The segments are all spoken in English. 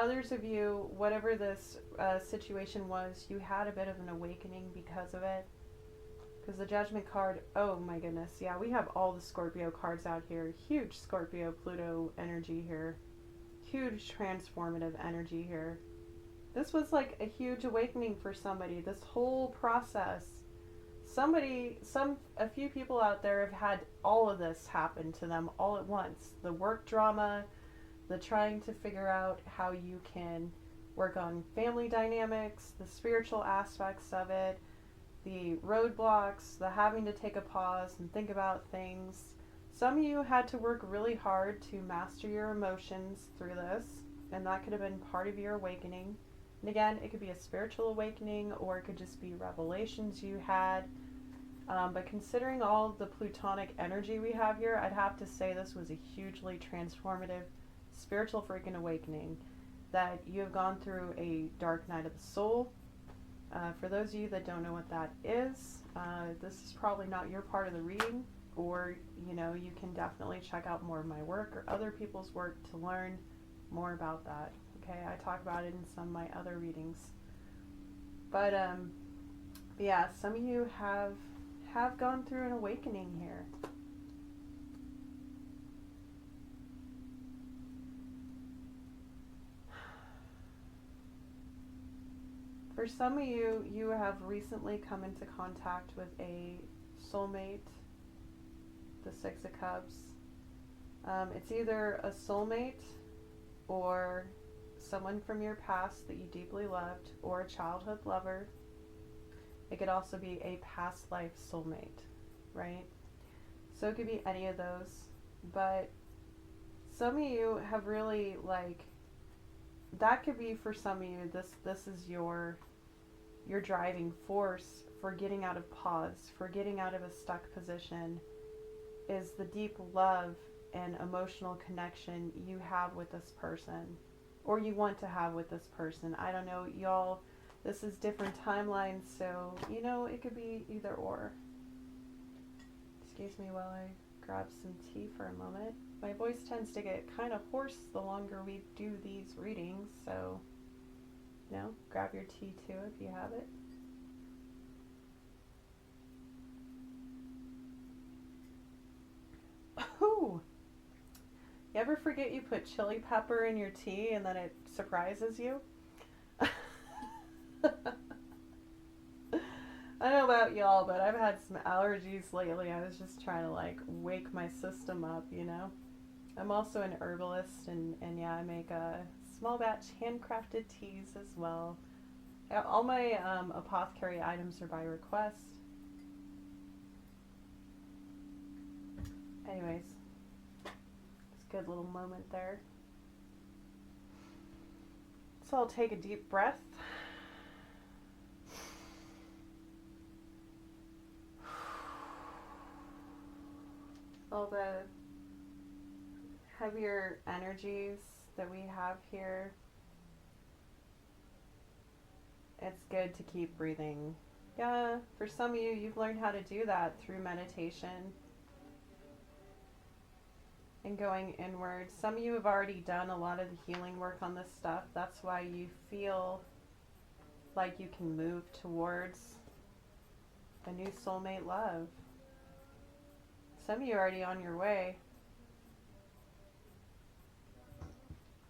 others of you, whatever this situation was, you had a bit of an awakening because of it. Because the Judgment card, oh my goodness, yeah, we have all the Scorpio cards out here. Huge Scorpio Pluto energy here. Huge transformative energy here. This was like a huge awakening for somebody. This whole process. A few people out there have had all of this happen to them all at once. The work drama, the trying to figure out how you can work on family dynamics, the spiritual aspects of it, the roadblocks, the having to take a pause and think about things. Some of you had to work really hard to master your emotions through this, and that could have been part of your awakening. And again, it could be a spiritual awakening, or it could just be revelations you had. But considering all the plutonic energy we have here, I'd have to say this was a hugely transformative spiritual freaking awakening, that you have gone through a dark night of the soul. For those of you that don't know what that is, this is probably not your part of the reading, or you can definitely check out more of my work or other people's work to learn more about that. Okay, I talk about it in some of my other readings. But yeah, some of you have gone through an awakening here. For some of you, you have recently come into contact with a soulmate, the Six of Cups. It's either a soulmate or someone from your past that you deeply loved, or a childhood lover. It could also be a past life soulmate, right? So it could be any of those. But some of you have really, like, that could be for some of you, this is your driving force for getting out of pause, for getting out of a stuck position, is the deep love and emotional connection you have with this person, or you want to have with this person. I don't know, y'all, this is different timelines, so, it could be either or. Excuse me while I grab some tea for a moment. My voice tends to get kind of hoarse the longer we do these readings, so, grab your tea too if you have it. Ooh! You ever forget you put chili pepper in your tea and then it surprises you? I don't know about y'all, but I've had some allergies lately. I was just trying to wake my system up, I'm also an herbalist, and yeah, I make a small batch handcrafted teas as well. All my apothecary items are by request. Anyways, it's a good little moment there. So I'll take a deep breath. All the heavier energies that we have here, it's good to keep breathing. Yeah, for some of you, you've learned how to do that through meditation and going inward. Some of you have already done a lot of the healing work on this stuff. That's why you feel like you can move towards a new soulmate love. Some of you are already on your way.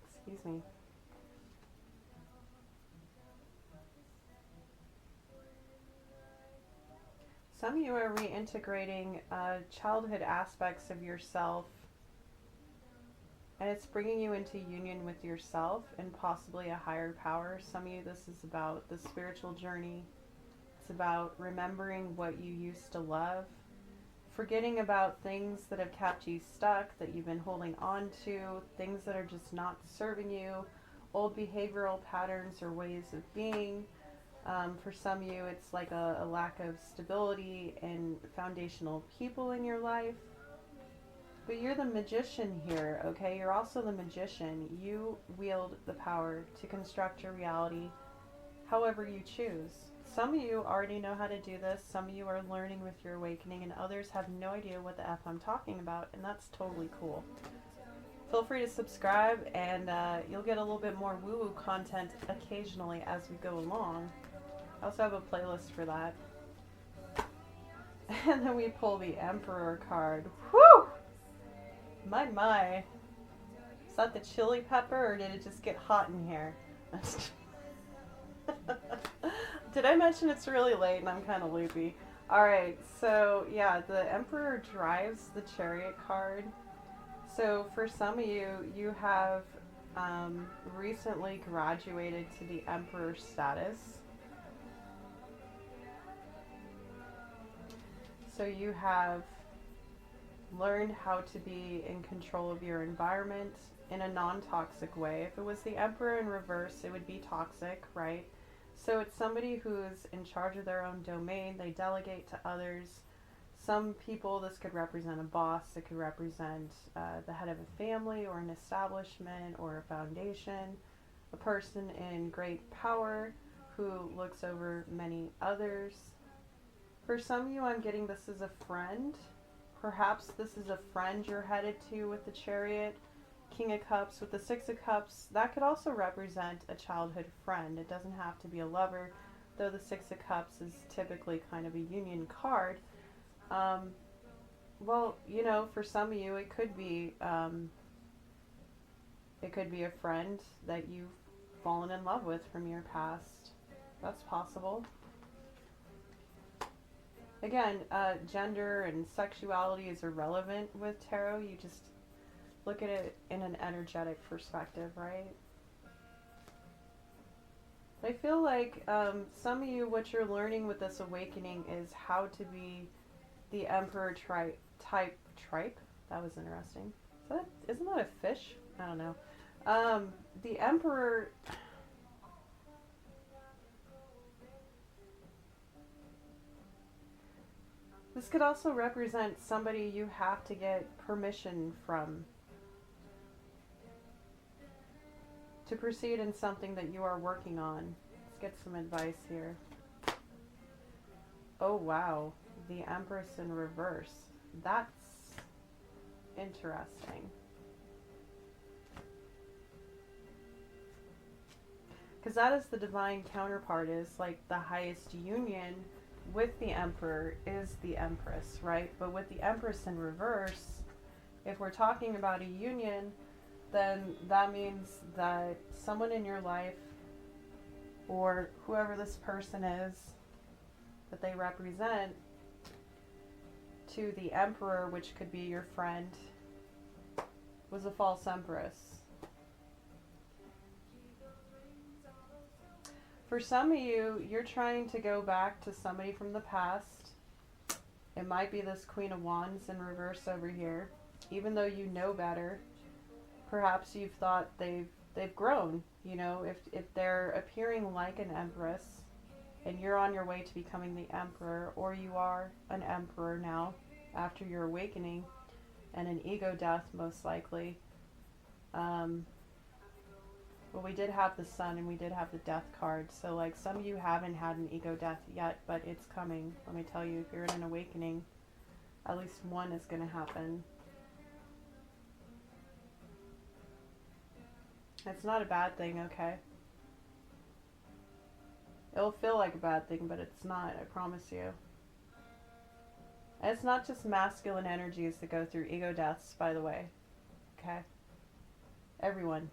Excuse me. Some of you are reintegrating childhood aspects of yourself, and it's bringing you into union with yourself and possibly a higher power. Some of you, this is about the spiritual journey. It's about remembering what you used to love, forgetting about things that have kept you stuck, that you've been holding on to, things that are just not serving you, old behavioral patterns or ways of being. For some of you, it's like a lack of stability and foundational people in your life. But you're the magician here, okay? You're also the magician. You wield the power to construct your reality however you choose. Some of you already know how to do this. Some of you are learning with your awakening, and others have no idea what the F I'm talking about, and that's totally cool. feel free to subscribe, and you'll get a little bit more woo-woo content occasionally as we go along. I also have a playlist for that. And then we pull the Emperor card. Whew! My. Is that the chili pepper, or did it just get hot in here? Did I mention it's really late and I'm kind of loopy? Alright, so yeah, the Emperor drives the Chariot card. So for some of you, you have recently graduated to the Emperor status. So you have learned how to be in control of your environment in a non-toxic way. If it was the Emperor in reverse, it would be toxic, right? So it's somebody who's in charge of their own domain. They delegate to others. Some people, this could represent a boss. It could represent the head of a family or an establishment or a foundation. A person in great power who looks over many others. For some of you, I'm getting this as a friend. Perhaps this is a friend you're headed to with the Chariot. King of Cups with the Six of Cups. That could also represent a childhood friend. It doesn't have to be a lover, though the Six of Cups is typically kind of a union card. Well, you know, for some of you, it could be a friend that you've fallen in love with from your past. That's possible. Again, gender and sexuality is irrelevant with tarot. You just look at it in an energetic perspective, right? I feel like some of you, what you're learning with this awakening is how to be the Emperor type. That was interesting. Isn't that a fish? I don't know. The Emperor... This could also represent somebody you have to get permission from to proceed in something that you are working on. Let's get some advice here. Oh wow, the Empress in reverse. That's interesting. Because that is the divine counterpart, is like the highest union with the Emperor is the Empress, right? But with the Empress in reverse, if we're talking about a union, then that means that someone in your life, or whoever this person is that they represent, to the Emperor, which could be your friend, was a false Empress. For some of you, you're trying to go back to somebody from the past. It might be this Queen of Wands in reverse over here. Even though you know better, perhaps you've thought they've grown. You know, if they're appearing like an Empress and you're on your way to becoming the Emperor, or you are an Emperor now after your awakening and an ego death most likely. Well, we did have the Sun and we did have the Death card. So like some of you haven't had an ego death yet, but it's coming. Let me tell you, if you're in an awakening, at least one is going to happen. It's not a bad thing, okay? It'll feel like a bad thing, but it's not, I promise you. And it's not just masculine energies that go through ego deaths, by the way. Okay? Everyone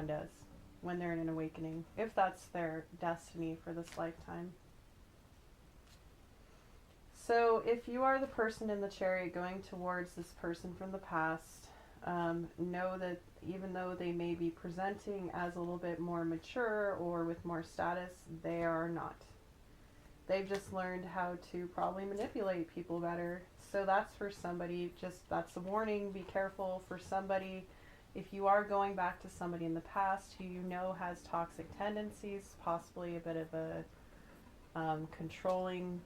does when they're in an awakening, if that's their destiny for this lifetime. So if you are the person in the Chariot going towards this person from the past, know that even though they may be presenting as a little bit more mature or with more status, they are not. They've just learned how to probably manipulate people better. So that's for somebody, that's a warning, be careful. For somebody, if you are going back to somebody in the past who you know has toxic tendencies, possibly a bit of a controlling,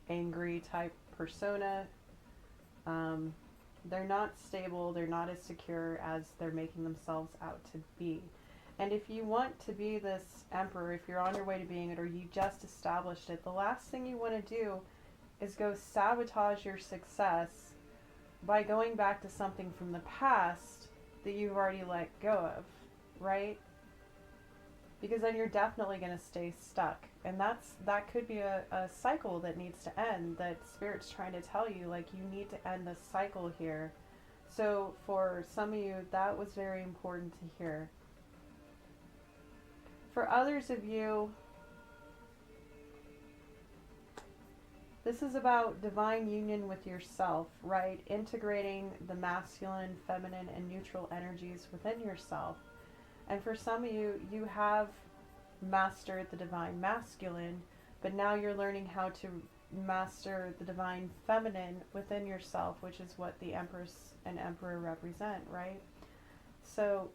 angry type persona, they're not stable, they're not as secure as they're making themselves out to be. And if you want to be this Emperor, if you're on your way to being it, or you just established it, the last thing you want to do is go sabotage your success by going back to something from the past that you've already let go of, right? Because then you're definitely going to stay stuck. And that could be a cycle that needs to end, that Spirit's trying to tell you, like, you need to end this cycle here. So for some of you, that was very important to hear. For others of you, this is about divine union with yourself, right? Integrating the masculine, feminine, and neutral energies within yourself. And for some of you, you have mastered the divine masculine, but now you're learning how to master the divine feminine within yourself, which is what the Empress and Emperor represent, right? So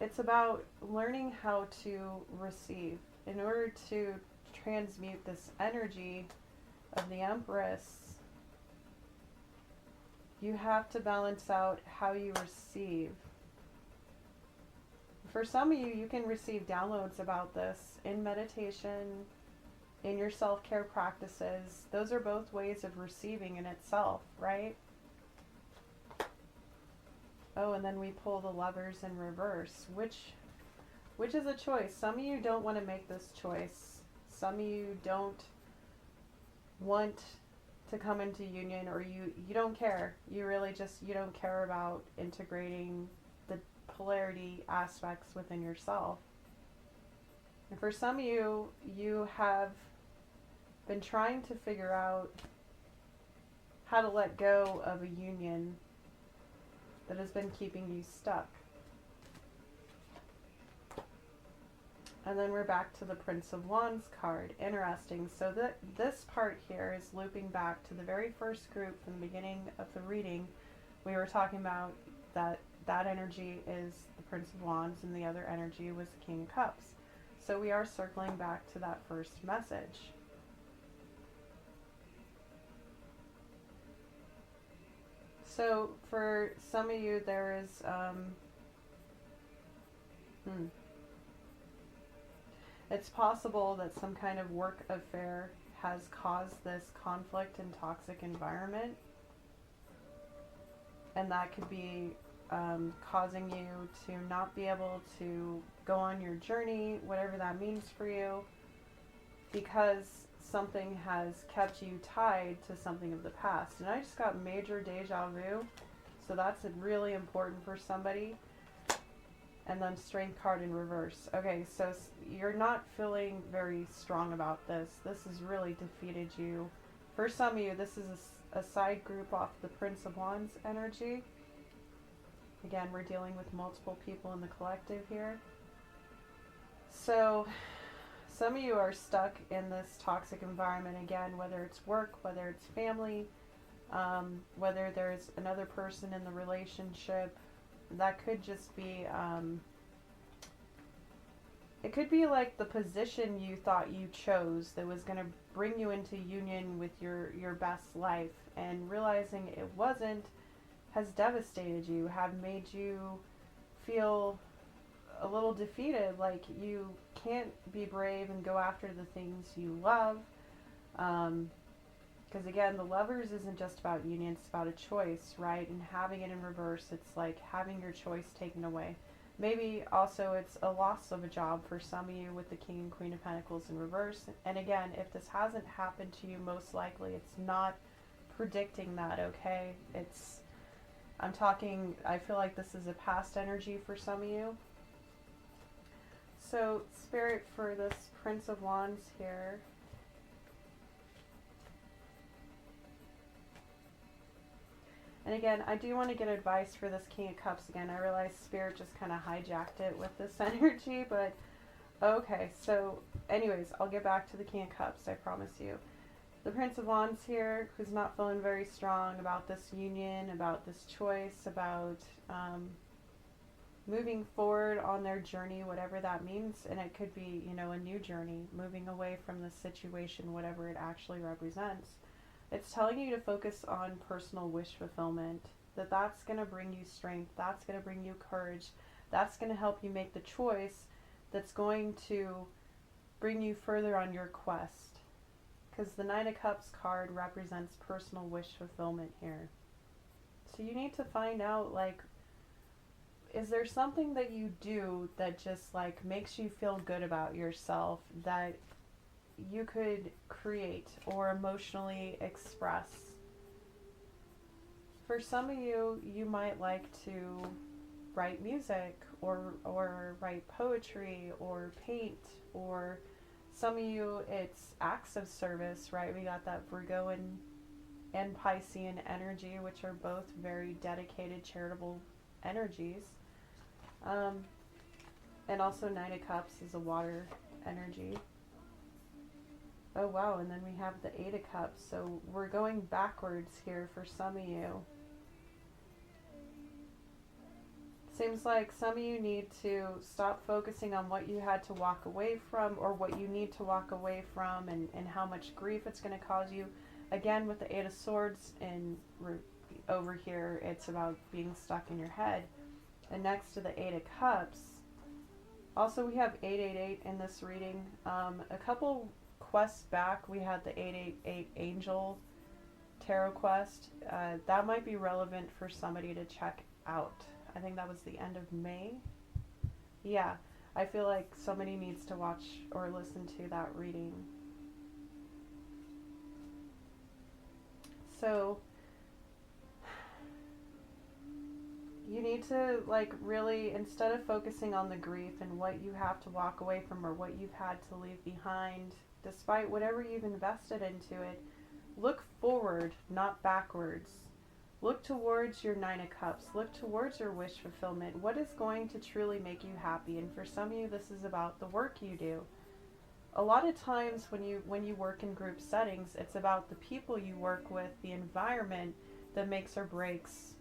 it's about learning how to receive. In order to transmute this energy of the Empress, you have to balance out how you receive. For some of you, you can receive downloads about this in meditation, in your self-care practices. Those are both ways of receiving in itself, right? Oh, and then we pull the Lovers in reverse, which is a choice. Some of you don't want to make this choice. Some of you don't want to come into union, or you don't care. You really just, you don't care about integrating the polarity aspects within yourself. And for some of you, you have been trying to figure out how to let go of a union that has been keeping you stuck. And then we're back to the Prince of Wands card. Interesting. So this part here is looping back to the very first group from the beginning of the reading. We were talking about that energy is the Prince of Wands, and the other energy was the King of Cups. So we are circling back to that first message. So for some of you, there is it's possible that some kind of work affair has caused this conflict and toxic environment, and that could be causing you to not be able to go on your journey, whatever that means for you, because something has kept you tied to something of the past. And I just got major deja vu, so that's really important for somebody. And then Strength card in reverse. Okay, so you're not feeling very strong about this. This has really defeated you. For some of you, this is a side group off the Prince of Wands energy. Again, we're dealing with multiple people in the collective here. So some of you are stuck in this toxic environment again, whether it's work, whether it's family, whether there's another person in the relationship. That could just be, it could be like the position you thought you chose that was going to bring you into union with your best life, and realizing it wasn't has devastated you, have made you feel a little defeated, like you can't be brave and go after the things you love. Because again, the Lovers isn't just about union, it's about a choice, right? And having it in reverse, it's like having your choice taken away. Maybe also it's a loss of a job for some of you with the King and Queen of Pentacles in reverse. And again, if this hasn't happened to you, most likely it's not predicting that, okay? I feel like this is a past energy for some of you. So, Spirit, for this Prince of Wands here, and again, I do want to get advice for this King of Cups again. I realize Spirit just kind of hijacked it with this energy, but okay. So anyways, I'll get back to the King of Cups, I promise you. The Prince of Wands here, who's not feeling very strong about this union, about this choice, about moving forward on their journey, whatever that means. And it could be, a new journey, moving away from the situation, whatever it actually represents. It's telling you to focus on personal wish fulfillment, that's going to bring you strength, that's going to bring you courage, that's going to help you make the choice that's going to bring you further on your quest. Because the Nine of Cups card represents personal wish fulfillment here. So you need to find out, like, is there something that you do that just, like, makes you feel good about yourself that you could create or emotionally express? For some of you, you might like to write music or write poetry or paint, or some of you it's acts of service, right? We got that Virgo and Piscean energy, which are both very dedicated, charitable energies. And also Nine of Cups is a water energy. Oh wow, and then we have the Eight of Cups, so we're going backwards here for some of you. Seems like some of you need to stop focusing on what you had to walk away from or what you need to walk away from and how much grief it's going to cause you. Again, with the Eight of Swords and over here, it's about being stuck in your head. And next to the Eight of Cups, also we have 888 in this reading. A couple quests back, we had the 888 Angel Tarot quest. That might be relevant for somebody to check out. I think that was the end of May. Yeah, I feel like somebody needs to watch or listen to that reading. So you need to, like, really, instead of focusing on the grief and what you have to walk away from or what you've had to leave behind, despite whatever you've invested into it, look forward, not backwards. Look towards your Nine of Cups. Look towards your wish fulfillment. What is going to truly make you happy? And for some of you, this is about the work you do. A lot of times when you work in group settings, it's about the people you work with, the environment that makes or breaks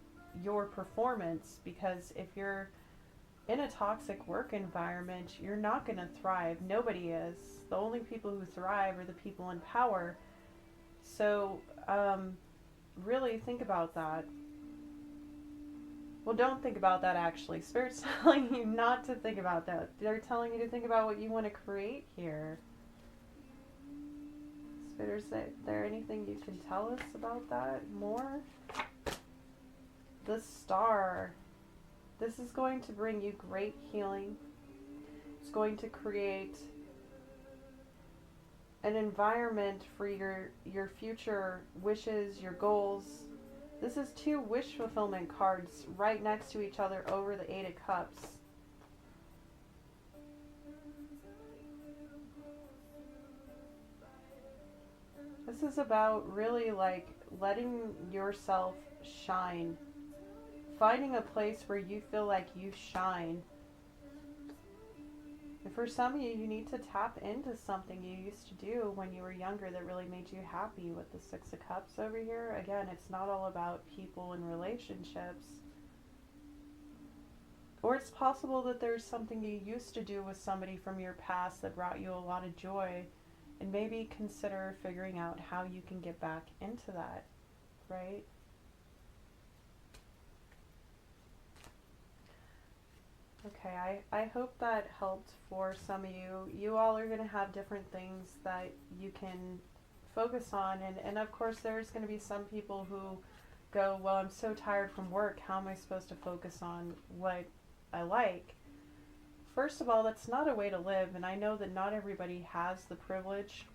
your performance. Because if you're in a toxic work environment, you're not going to thrive. Nobody is. The only people who thrive are the people in power. So, really think about that. Well, don't think about that, actually. Spirit's telling you not to think about that. They're telling you to think about what you want to create here. Spirit, is there anything you can tell us about that more? The Star. This is going to bring you great healing. It's going to create an environment for your future wishes, your goals. This is two wish fulfillment cards right next to each other over the Eight of Cups. This is about really, like, letting yourself shine. Finding a place where you feel like you shine. And for some of you, you need to tap into something you used to do when you were younger that really made you happy. With the Six of Cups over here, again, it's not all about people and relationships. Or it's possible that there's something you used to do with somebody from your past that brought you a lot of joy, and maybe consider figuring out how you can get back into that, right? Okay, I hope that helped for some of you. You all are going to have different things that you can focus on. And of course, there's going to be some people who go, well, I'm so tired from work. How am I supposed to focus on what I like? First of all, that's not a way to live. And I know that not everybody has the privilege.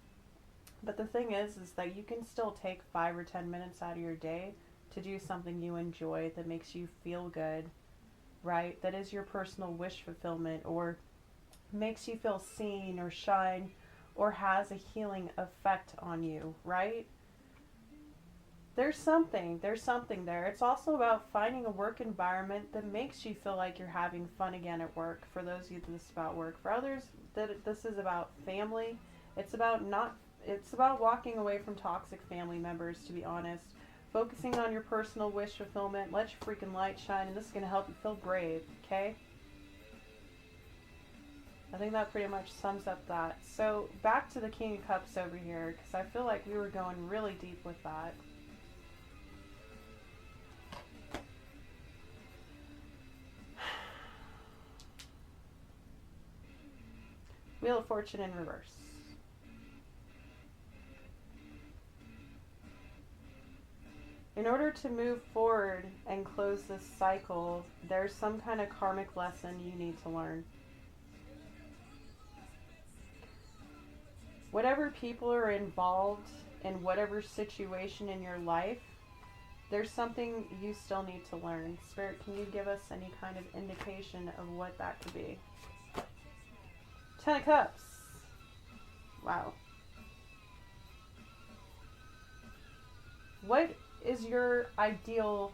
But the thing is that you can still take 5 or 10 minutes out of your day to do something you enjoy that makes you feel good. Right? That is your personal wish fulfillment, or makes you feel seen or shine, or has a healing effect on you, right? There's something there. It's also about finding a work environment that makes you feel like you're having fun again at work. For those of you, this is about work. For others, that this is about family. It's about walking away from toxic family members, to be honest. Focusing on your personal wish fulfillment. Let your freaking light shine, and this is going to help you feel brave, okay? I think that pretty much sums up that. So, back to the King of Cups over here, because I feel like we were going really deep with that. Wheel of Fortune in reverse. in order to move forward and close this cycle, there's some kind of karmic lesson you need to learn. Whatever people are involved in whatever situation in your life, there's something you still need to learn. Spirit, can you give us any kind of indication of what that could be? 10 of Cups. Wow. What is your ideal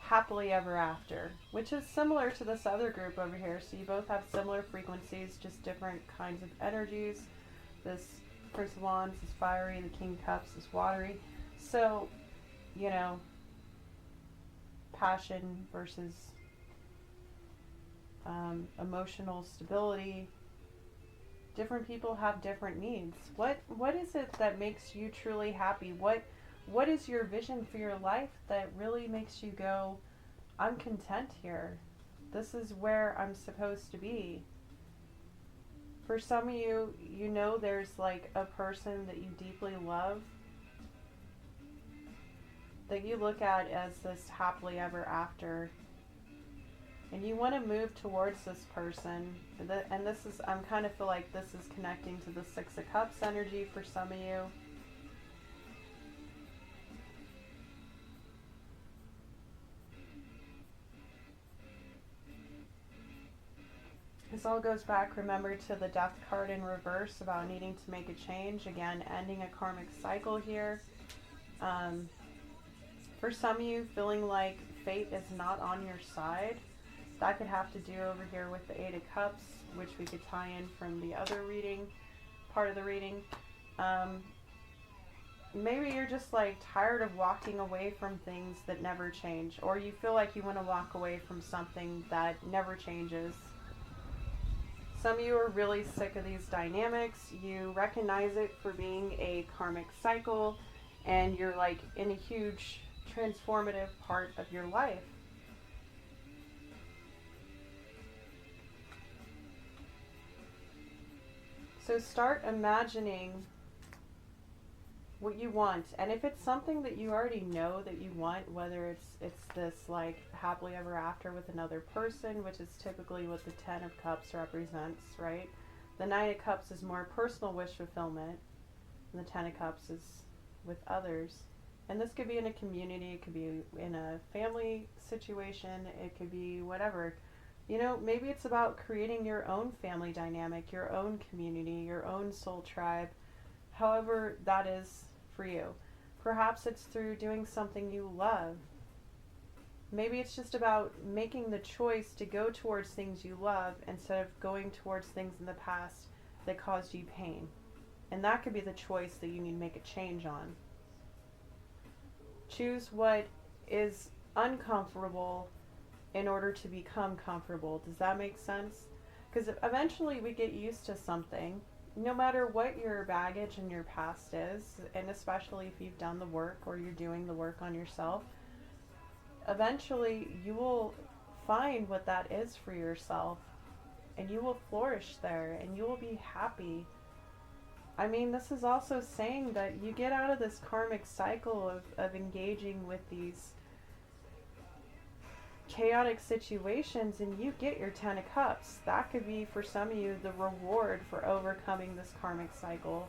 happily ever after? Which is similar to this other group over here. So you both have similar frequencies, just different kinds of energies. This Prince of Wands is fiery, the King of Cups is watery. So, you know, passion versus emotional stability. Different people have different needs. What is it that makes you truly happy? What is your vision for your life that really makes you go, I'm content here. This is where I'm supposed to be. For some of you, you know there's like a person that you deeply love that you look at as this happily ever after. And you want to move towards this person. And this is, I'm kind of feel like this is connecting to the Six of Cups energy for some of you. This all goes back, remember, to the Death card in reverse about needing to make a change. Again, ending a karmic cycle here. For some of you, feeling like fate is not on your side. That could have to do over here with the Eight of Cups, which we could tie in from the other reading, part of the reading. Maybe you're just like tired of walking away from things that never change, or you feel like you want to walk away from something that never changes. Some of you are really sick of these dynamics. You recognize it for being a karmic cycle, and you're like in a huge transformative part of your life. So start imagining what you want, and if it's something that you already know that you want, whether it's this like happily ever after with another person, which is typically what the Ten of Cups represents, right? The Nine of Cups is more personal wish fulfillment, and the Ten of Cups is with others. And this could be in a community, it could be in a family situation, it could be whatever. You know, maybe it's about creating your own family dynamic, your own community, your own soul tribe, however that is for you. Perhaps it's through doing something you love. Maybe it's just about making the choice to go towards things you love instead of going towards things in the past that caused you pain. And that could be the choice that you need to make a change on. Choose what is uncomfortable in order to become comfortable. Does that make sense? Because eventually we get used to something, no matter what your baggage and your past is, and especially if you've done the work or you're doing the work on yourself, eventually you will find what that is for yourself, and you will flourish there, and you will be happy. I mean, this is also saying that you get out of this karmic cycle of engaging with these chaotic situations, and you get your Ten of Cups. That could be, for some of you, the reward for overcoming this karmic cycle.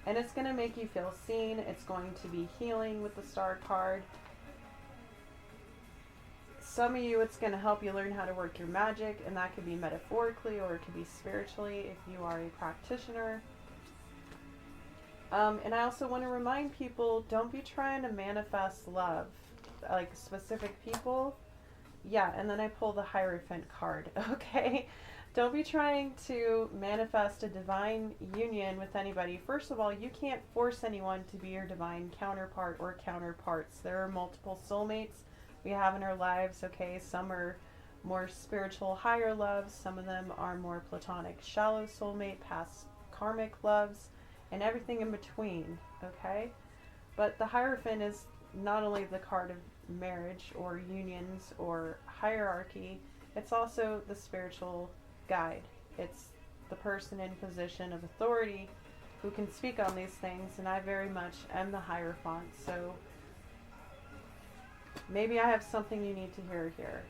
And it's going to make you feel seen. It's going to be healing with the Star card. Some of you, it's going to help you learn how to work your magic, and that could be metaphorically or it could be spiritually if you are a practitioner. And I also want to remind people, don't be trying to manifest love, like specific people. Yeah, and then I pull the Hierophant card, okay? Don't be trying to manifest a divine union with anybody. First of all, you can't force anyone to be your divine counterpart or counterparts. There are multiple soulmates we have in our lives, okay? Some are more spiritual, higher loves. Some of them are more platonic, shallow soulmate, past karmic loves, and everything in between, okay? But the Hierophant is not only the card of marriage or unions or hierarchy, it's also the spiritual guide. It's the person in position of authority who can speak on these things, and I very much am the Hierophant. So Maybe I have something you need to hear here.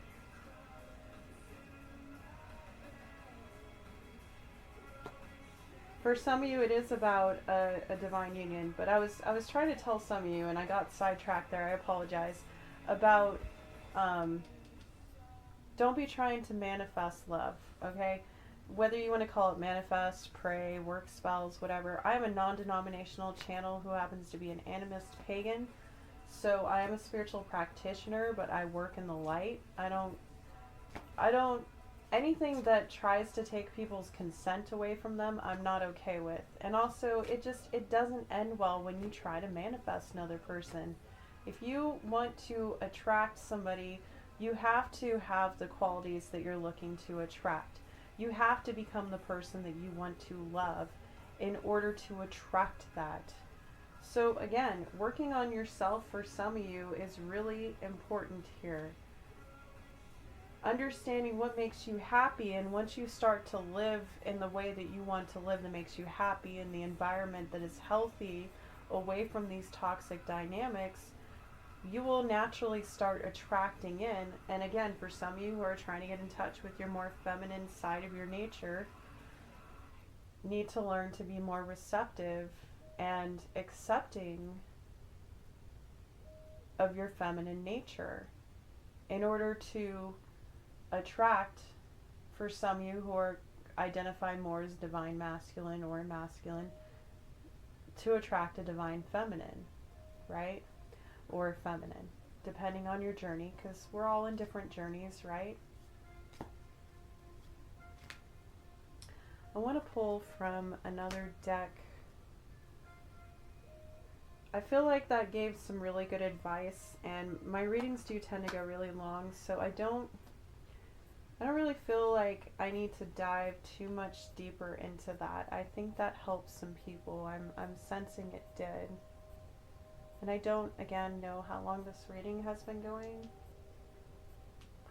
For some of you, it is about a divine union, but I was trying to tell some of you, and I got sidetracked there. I apologize. About don't be trying to manifest love, okay? Whether you want to call it manifest, pray, work spells, whatever. I am a non-denominational channel who happens to be an animist pagan. So I am a spiritual practitioner, but I work in the light. I don't, anything that tries to take people's consent away from them, I'm not okay with. And also, it doesn't end well when you try to manifest another person. If you want to attract somebody, you have to have the qualities that you're looking to attract. You have to become the person that you want to love in order to attract that. So again, working on yourself for some of you is really important here. Understanding what makes you happy, and once you start to live in the way that you want to live that makes you happy in the environment that is healthy, away from these toxic dynamics, you will naturally start attracting in. And again, for some of you who are trying to get in touch with your more feminine side of your nature, need to learn to be more receptive and accepting of your feminine nature in order to attract, for some of you who are identify more as divine masculine or masculine, to attract a divine feminine, right? Or feminine, depending on your journey, because we're all in different journeys, right? I want to pull from another deck. I feel like that gave some really good advice, and my readings do tend to go really long, so I don't really feel like I need to dive too much deeper into that. I think that helps some people. I'm sensing it did. And I don't, again, know how long this reading has been going.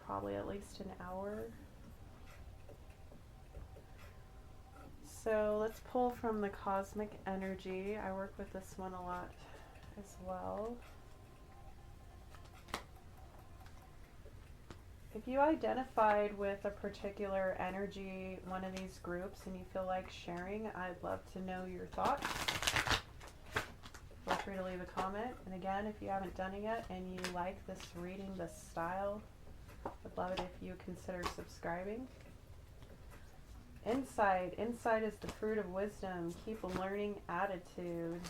Probably at least an hour. So let's pull from the cosmic energy. I work with this one a lot as well. If you identified with a particular energy, one of these groups, and you feel like sharing, I'd love to know your thoughts. Feel free to leave a comment. And again, if you haven't done it yet and you like this reading, this style, I'd love it if you consider subscribing. Insight is the fruit of wisdom. Keep a learning attitude.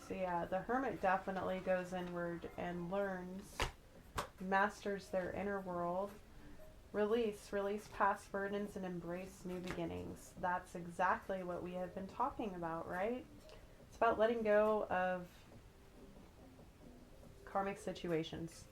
So yeah, the hermit definitely goes inward and learns, masters their inner world. Release past burdens and embrace new beginnings. That's exactly what we have been talking about, right? It's about letting go of karmic situations,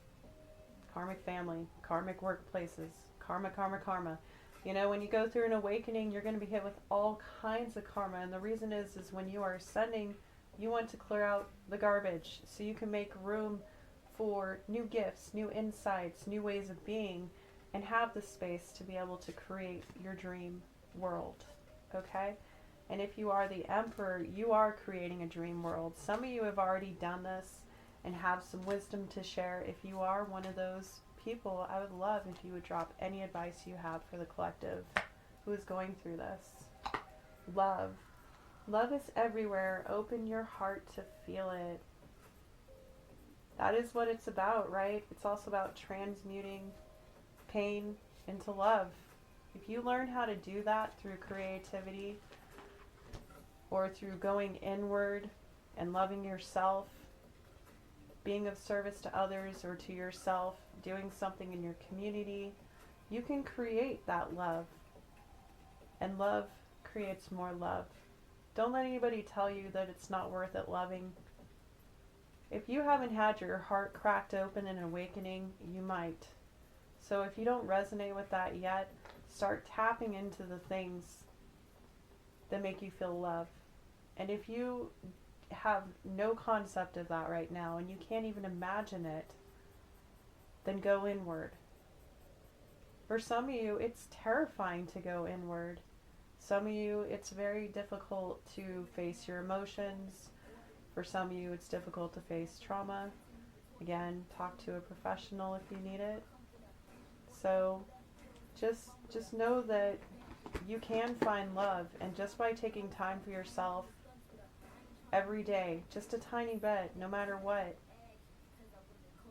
karmic family, karmic workplaces, karma. You know, when you go through an awakening, you're going to be hit with all kinds of karma. And the reason is when you are ascending, you want to clear out the garbage so you can make room for new gifts, new insights, new ways of being, and have the space to be able to create your dream world. Okay? And if you are the emperor, you are creating a dream world. Some of you have already done this and have some wisdom to share. If you are one of those people, I would love if you would drop any advice you have for the collective who is going through this. Love. Love is everywhere. Open your heart to feel it. That is what it's about, right? It's also about transmuting pain into love. If you learn how to do that through creativity or through going inward and loving yourself, being of service to others or to yourself, doing something in your community, you can create that love. And love creates more love. Don't let anybody tell you that it's not worth it loving. If you haven't had your heart cracked open in an awakening, you might. So if you don't resonate with that yet, start tapping into the things that make you feel love. And if you have no concept of that right now and you can't even imagine it, then go inward. For some of you, it's terrifying to go inward. Some of you, it's very difficult to face your emotions. For some of you, it's difficult to face trauma. Again, talk to a professional if you need it. So just know that you can find love, and just by taking time for yourself every day, just a tiny bit, no matter what,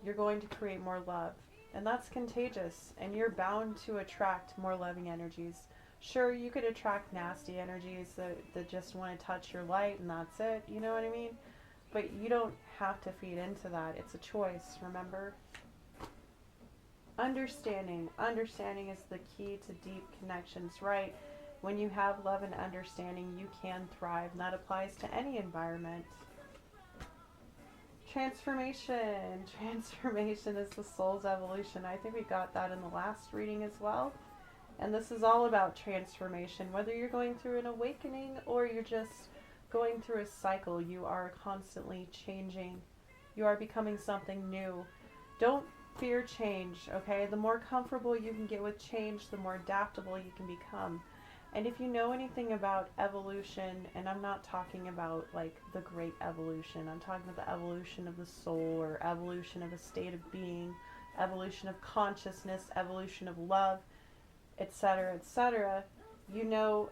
you're going to create more love. And that's contagious, and you're bound to attract more loving energies. Sure, you could attract nasty energies that just want to touch your light and that's it, you know what I mean? But you don't have to feed into that. It's a choice, remember? Understanding. Understanding is the key to deep connections, right? When you have love and understanding, you can thrive, and that applies to any environment. Transformation. Transformation is the soul's evolution. I think we got that in the last reading as well. And this is all about transformation. Whether you're going through an awakening or you're just going through a cycle, you are constantly changing. You are becoming something new. Don't fear change, okay? The more comfortable you can get with change, the more adaptable you can become. And if you know anything about evolution, and I'm not talking about like the great evolution, I'm talking about the evolution of the soul, or evolution of a state of being, evolution of consciousness, evolution of love, etc., etc., you know